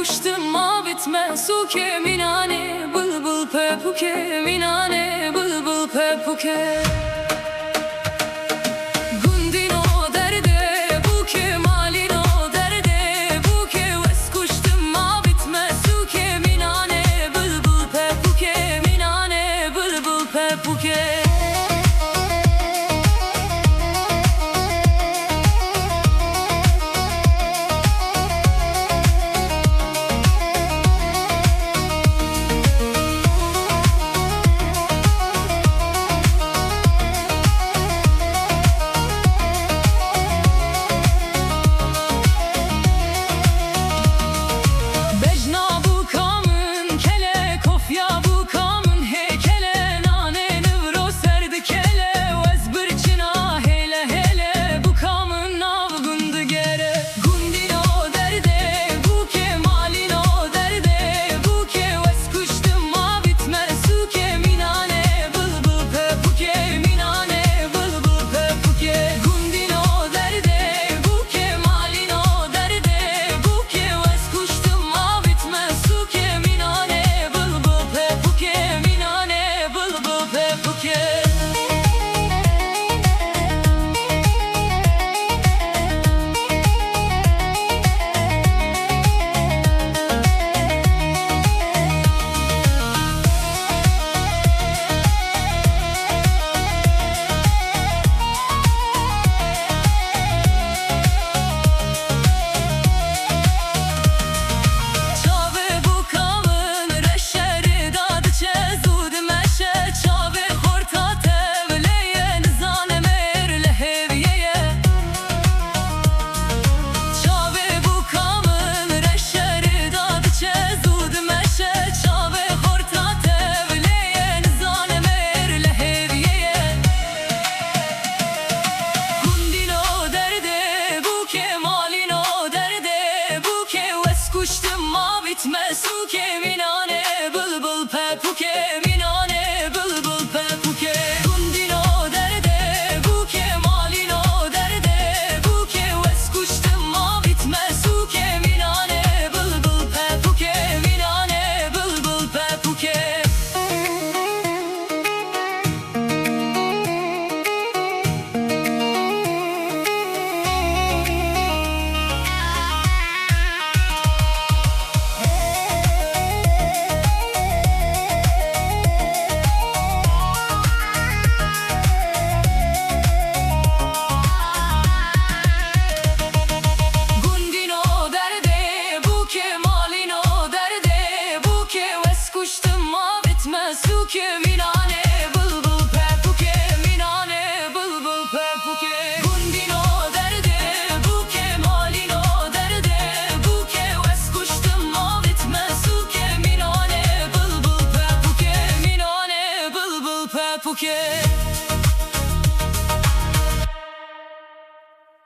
kuştum ma bitme suke minane bulbul pepuke minane bulbul pepuke. Kuştum ma bitme suke minane bulbul pepuke minane bulbul pepuke. Gundino derde buke malino derde buke wes kuştum ma bitme suke minane bulbul pepuke minane bulbul pepuke. Suke minane bulbul pepuke minane bulbul pepuke. Gundino derde buke malino derde buke wes kuştum ma bitme suke minane bulbul pepuke minane bulbul pepuke.